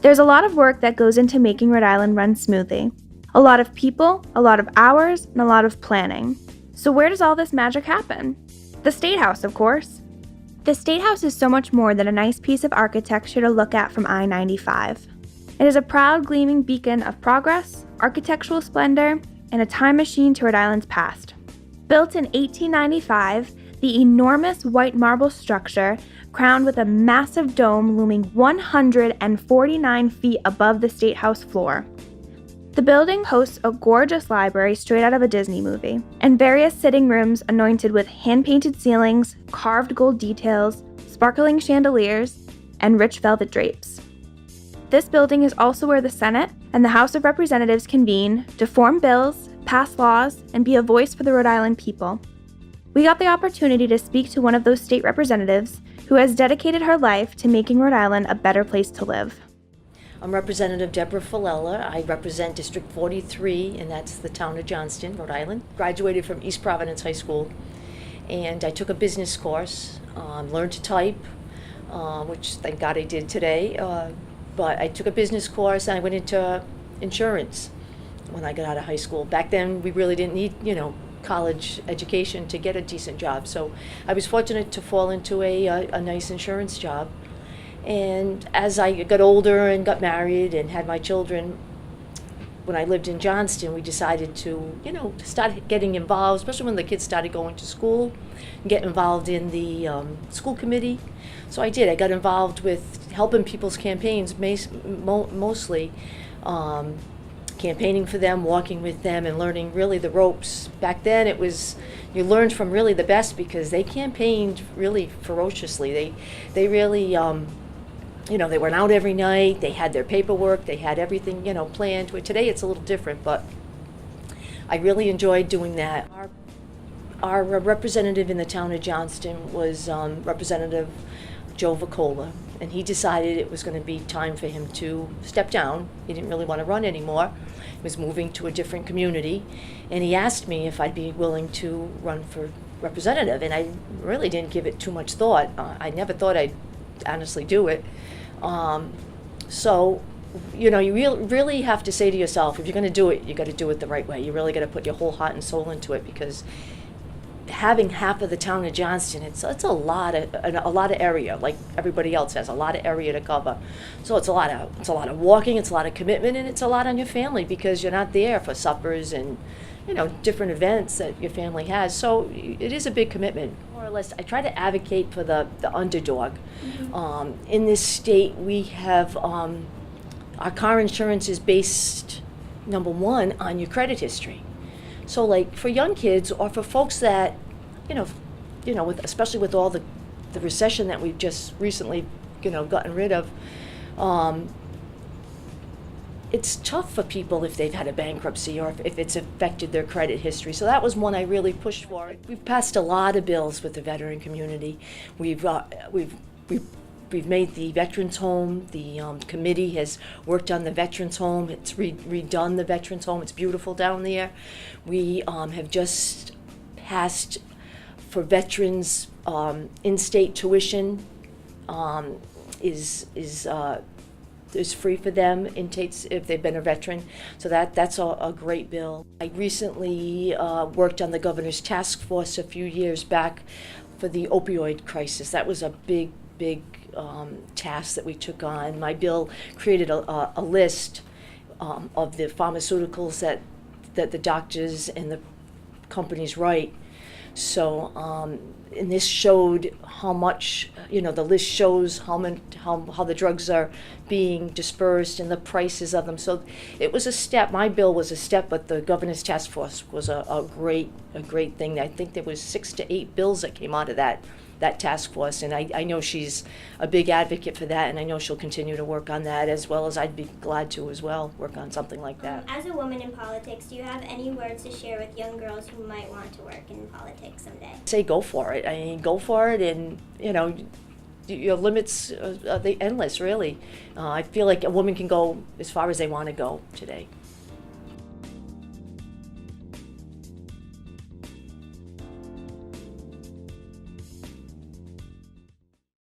There's a lot of work that goes into making Rhode Island run smoothly. A lot of people, a lot of hours, and a lot of planning. So where does all this magic happen? The State House, of course. The State House is so much more than a nice piece of architecture to look at from I-95. It is a proud gleaming beacon of progress, architectural splendor, and a time machine to Rhode Island's past. Built in 1895, the enormous white marble structure, crowned with a massive dome looming 149 feet above the State House floor. The building hosts a gorgeous library straight out of a Disney movie, and various sitting rooms anointed with hand-painted ceilings, carved gold details, sparkling chandeliers, and rich velvet drapes. This building is also where the Senate and the House of Representatives convene to form bills, pass laws, and be a voice for the Rhode Island people. We got the opportunity to speak to one of those state representatives who has dedicated her life to making Rhode Island a better place to live. I'm Representative Deborah Fellela. I represent District 43, and that's the town of Johnston, Rhode Island. Graduated from East Providence High School, and I took a business course, learned to type, which thank God I did today. But I took a business course, and I went into insurance when I got out of high school. Back then, we really didn't need, college education to get a decent job. So I was fortunate to fall into a nice insurance job. And as I got older and got married and had my children, when I lived in Johnston, we decided to, start getting involved, especially when the kids started going to school, and get involved in the school committee. So I did. I got involved with helping people's campaigns, mostly campaigning for them, walking with them, and learning really the ropes. Back then, it was, you learned from really the best because they campaigned really ferociously. They really, they went out every night, they had their paperwork, they had everything, planned. Today it's a little different, but I really enjoyed doing that. Our representative in the town of Johnston was Representative Joe Vacola, and he decided it was going to be time for him to step down. He didn't really want to run anymore. He was moving to a different community, and he asked me if I'd be willing to run for representative, and I really didn't give it too much thought. I never thought I'd honestly do it. So, you really have to say to yourself, if you're going to do it, you got to do it the right way. You really got to put your whole heart and soul into it, because having half of the town of Johnston, it's a lot of area. Like everybody else has a lot of area to cover. So it's a lot of walking, it's a lot of commitment, and it's a lot on your family because you're not there for suppers and different events that your family has. So it is a big commitment. More or less, I try to advocate for the underdog. Mm-hmm. In this state, we have our car insurance is based, number one, on your credit history. So like for young kids or for folks that, especially with all the recession that we've just recently, gotten rid of, it's tough for people if they've had a bankruptcy or if it's affected their credit history. So that was one I really pushed for. We've passed a lot of bills with the veteran community. We've made the veterans home. The committee has worked on the veterans home. It's redone the veterans home. It's beautiful down there. We have just passed for veterans in-state tuition is free for them if they've been a veteran. So that's a great bill. I recently worked on the governor's task force a few years back for the opioid crisis. That was a big task that we took on. My bill created a list of the pharmaceuticals that the doctors and the companies write. So, and this showed how much, the list shows how the drugs are being dispersed and the prices of them. So it was a step. My bill was a step, but the governor's task force was a great thing. I think there was 6 to 8 bills that came out of that task force, and I know she's a big advocate for that, and I know she'll continue to work on that, as well as I'd be glad to as well work on something like that. As a woman in politics, do you have any words to share with young girls who might want to work in politics someday? Say go for it. I mean, go for it, and your limits are endless, really. I feel like a woman can go as far as they want to go today.